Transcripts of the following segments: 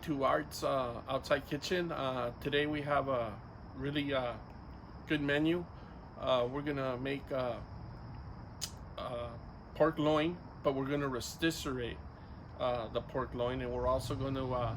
to Art's Outside Kitchen. Today we have a really good menu. We're gonna make pork loin, but we're gonna rotisserie the pork loin, and we're also gonna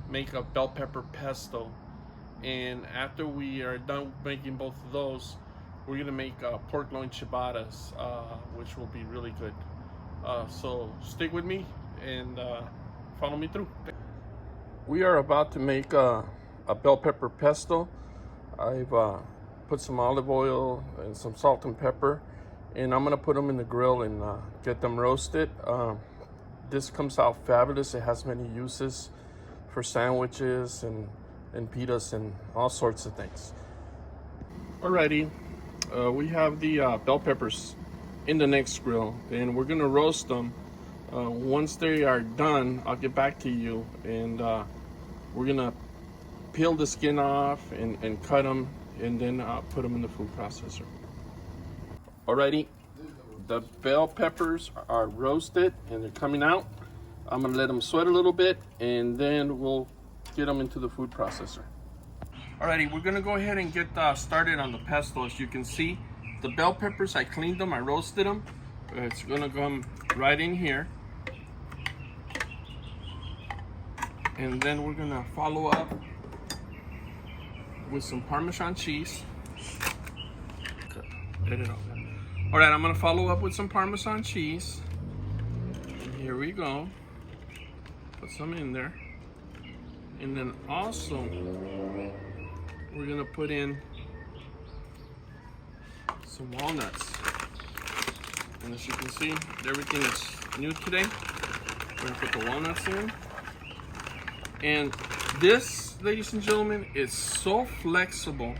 make a bell pepper pesto. And after we are done making both of those, we're gonna make pork loin ciabattas, which will be really good. So stick with me and follow me through. We are about to make a bell pepper pesto. I've put some olive oil and some salt and pepper, and I'm gonna put them in the grill and get them roasted. This comes out fabulous. It has many uses for sandwiches and pitas and all sorts of things. Alrighty, we have the bell peppers in the next grill, and we're gonna roast them. Once they are done, I'll get back to you, and we're gonna peel the skin off and cut them, and then put them in the food processor. Alrighty, the bell peppers are roasted and they're coming out. I'm gonna let them sweat a little bit, and then we'll get them into the food processor. Alrighty, we're gonna go ahead and get started on the pesto. As you can see, the bell peppers, I cleaned them, I roasted them. It's gonna come right in here. And then we're gonna follow up with some Parmesan cheese. All right, I'm gonna follow up with some Parmesan cheese. And here we go. Put some in there. And then also, we're gonna put in some walnuts. And as you can see, everything is new today. We're gonna put the walnuts in. And this, ladies and gentlemen, is so flexible.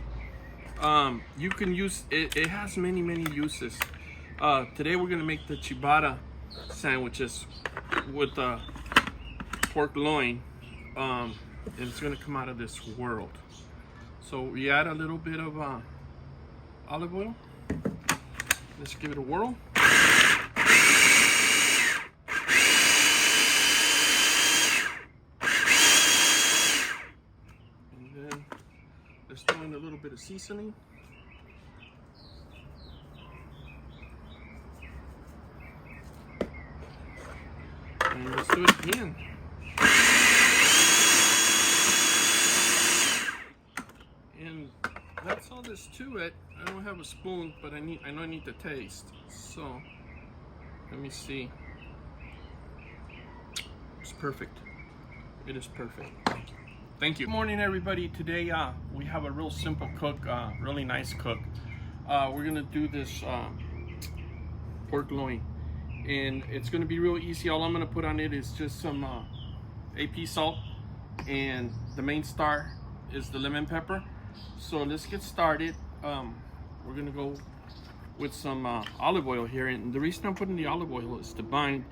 You can use it. It has many uses. Today we're gonna make the ciabatta sandwiches with pork loin, and it's gonna come out of this world. So we add a little bit of olive oil. Let's give it a whirl. Let's throw in a little bit of seasoning. And let's do it again. And that's all there's to it. I don't have a spoon, but I know I need to taste. So let me see. It's perfect. It is perfect. Thank you. Good morning, everybody. Today we have a real simple cook, really nice cook. We're gonna do this pork loin, and it's gonna be real easy. All I'm gonna put on it is just some AP salt, and the main star is the lemon pepper. So let's get started. We're gonna go with some olive oil here, and the reason I'm putting the olive oil is to bind.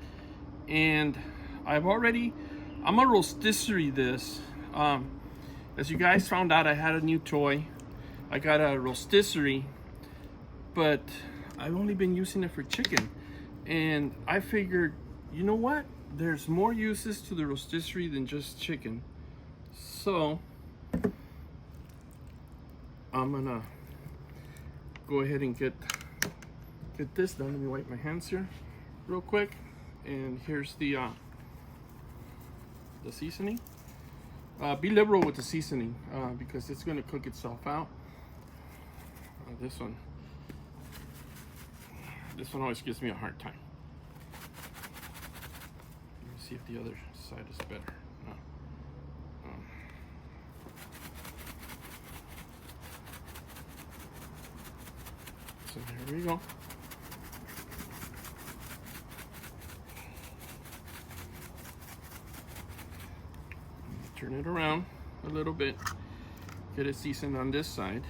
And I'm gonna rotisserie this. As you guys found out, I had a new toy. I got a rotisserie, but I've only been using it for chicken. And I figured, you know what? There's more uses to the rotisserie than just chicken. So I'm gonna go ahead and get this done. Let me wipe my hands here real quick. And here's the seasoning. Be liberal with the seasoning because it's going to cook itself out. This one always gives me a hard time. Let me see if the other side is better. No. So here we go. Turn it around a little bit, get it seasoned on this side.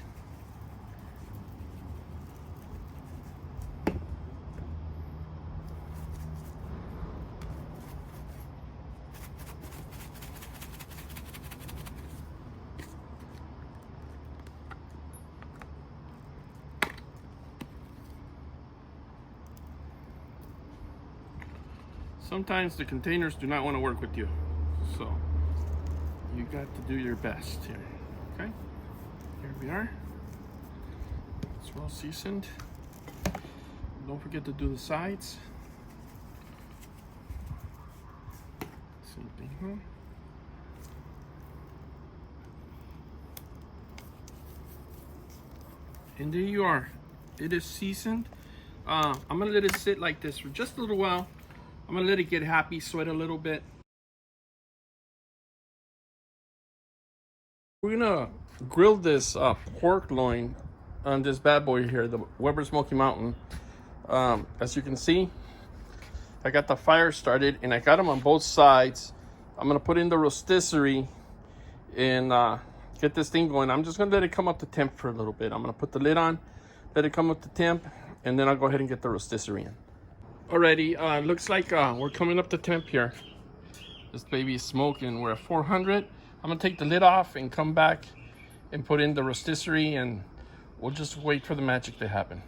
Sometimes the containers do not want to work with you, so got to do your best here. Okay, here we are. It's well seasoned. Don't forget to do the sides. Same thing, huh? And there you are. It is seasoned. I'm gonna let it sit like this for just a little while. I'm gonna let it get happy, sweat a little bit. We're gonna grill this pork loin on this bad boy here, the Weber Smoky Mountain. As you can see, I got the fire started and I got them on both sides. I'm gonna put in the rotisserie and get this thing going. I'm just gonna let it come up to temp for a little bit. I'm gonna put the lid on, let it come up to temp, and then I'll go ahead and get the rotisserie in. Alrighty, looks like we're coming up to temp here. This baby is smoking. We're at 400. I'm gonna take the lid off and come back and put in the rotisserie, and we'll just wait for the magic to happen.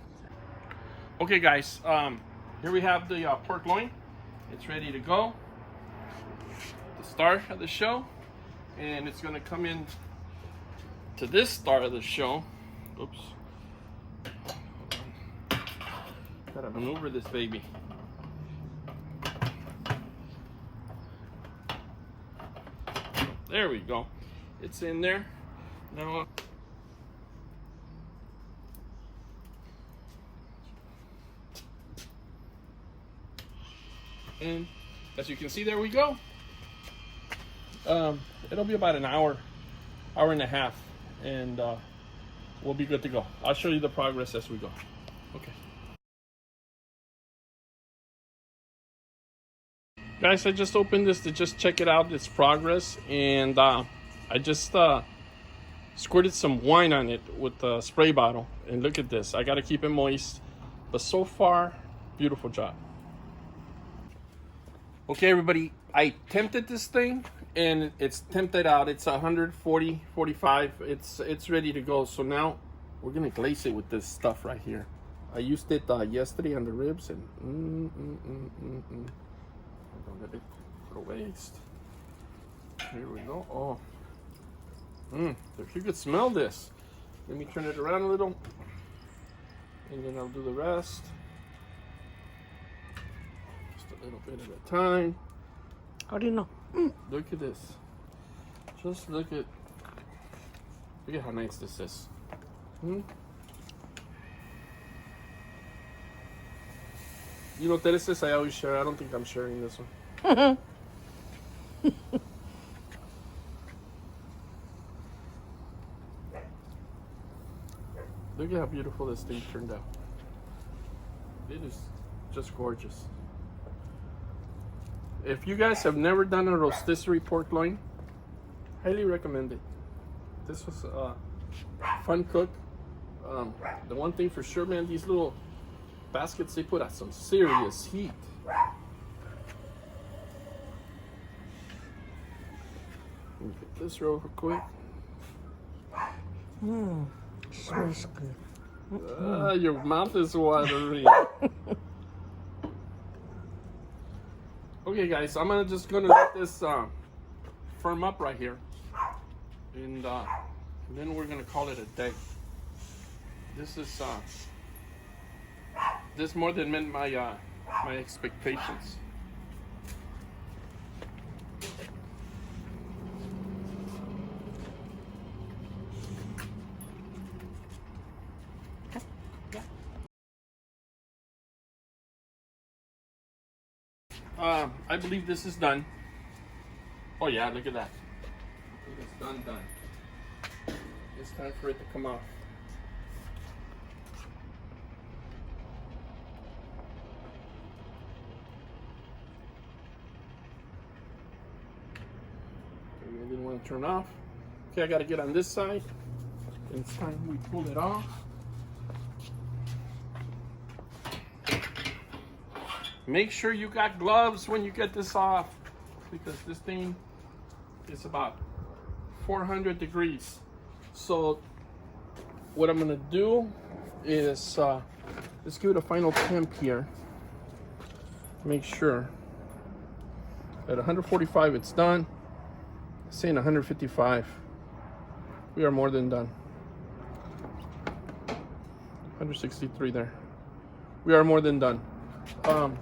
Okay guys, here we have the pork loin. It's ready to go. The star of the show. And it's gonna come in to this star of the show. Oops. Gotta maneuver this baby. There we go. It's in there. Now and as you can see, there we go. It'll be about an hour and a half, and we'll be good to go. I'll show you the progress as we go. Okay. Guys, I just opened this to just check it out, its progress, and I just squirted some wine on it with the spray bottle, and look at this. I got to keep it moist, but so far, beautiful job. Okay, everybody, I tempted this thing, and it's tempted out. It's 140, 45. It's ready to go. So now we're gonna glaze it with this stuff right here. I used it yesterday on the ribs, and don't let it go to waste. Here we go. Oh, if you could smell this. Let me turn it around a little, and then I'll do the rest. Just a little bit at a time. How do you know? Look at this. Just look at how nice this is. You know, this is I always share. I don't think I'm sharing this one. Look at how beautiful this thing turned out. It is just gorgeous. If you guys have never done a rotisserie pork loin, highly recommend it. This was a fun cook. The one thing for sure, man, these little baskets, they put out some serious heat. Let me get this real quick. Smells good. Your mouth is watering. Okay, guys, I'm just gonna let this firm up right here, and then we're gonna call it a day. This is this more than met my my expectations. I believe this is done. Oh yeah, look at that. It's done. It's time for it to come off. I didn't want to turn off. Okay, I got to get on this side. It's time we pull it off. Make sure you got gloves when you get this off, because this thing is about 400 degrees. So what I'm gonna do is let's give it a final temp here. Make sure at 145 it's done. saying 155. We are more than done. 163 there. We are more than done. I'm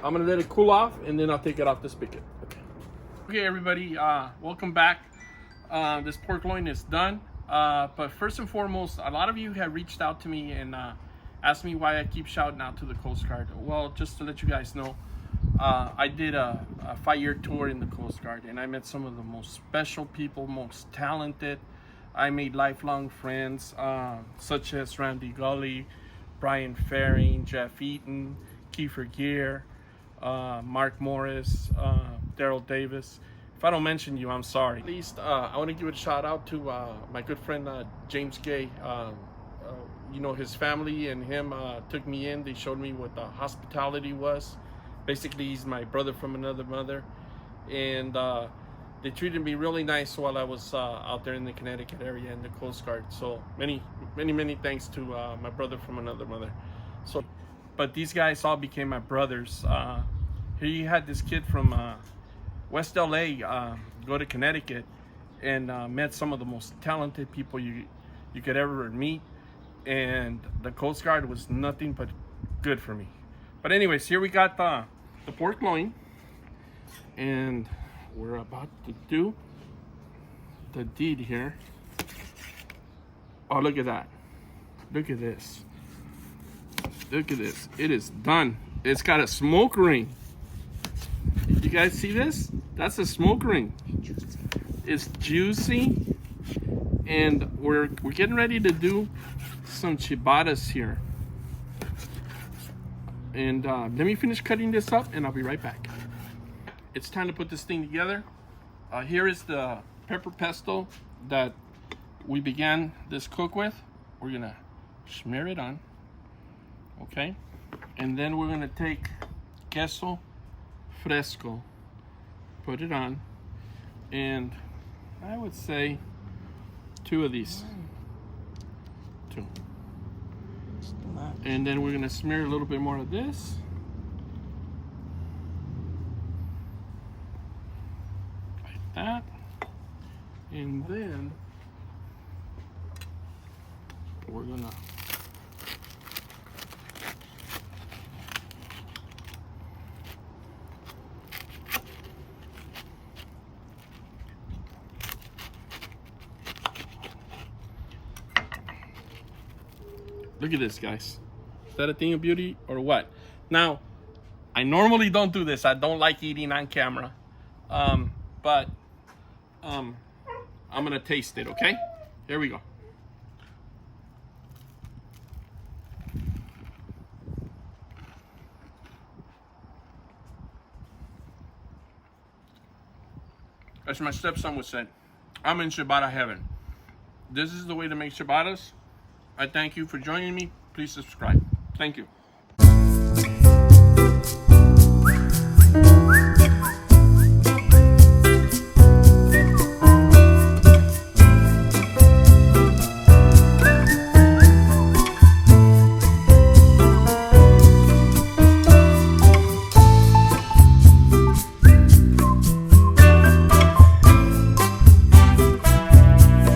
gonna let it cool off and then I'll take it off the spigot. Okay, everybody, welcome back. This pork loin is done. But first and foremost, a lot of you have reached out to me and asked me why I keep shouting out to the Coast Guard. Well, just to let you guys know, I did a 5-year tour in the Coast Guard and I met some of the most special people, most talented. I made lifelong friends, such as Randy Gully, Brian Faring, Jeff Eaton, Kiefer Gear, Mark Morris, Daryl Davis. If I don't mention you, I'm sorry. At least I want to give a shout out to my good friend James Gay. You know, his family and him took me in. They showed me what hospitality was. Basically, he's my brother from another mother. And they treated me really nice while I was out there in the Connecticut area in the Coast Guard. So many thanks to my brother from another mother. So, but these guys all became my brothers. Here you had this kid from West LA go to Connecticut and met some of the most talented people you could ever meet. And the Coast Guard was nothing but good for me. But anyways, here we got the pork loin. And we're about to do the deed here. Oh, look at that. Look at this. Look at this. It is done. It's got a smoke ring. You guys see this? That's a smoke ring. It's juicy. And we're getting ready to do some ciabattas here. And let me finish cutting this up and I'll be right back. It's time to put this thing together. Here is the pepper pesto that we began this cook with. We're gonna smear it on, okay? And then we're gonna take queso fresco, put it on, and I would say 2 of these. 2. And then we're gonna smear a little bit more of this. That, and then we're gonna look at this, guys. Is that a thing of beauty or what? Now, I normally don't do this. I don't like eating on camera, but I'm gonna taste it, okay? Here we go. As my stepson would say, I'm in ciabatta heaven. This is the way to make ciabattas. I thank you for joining me. Please subscribe. Thank you.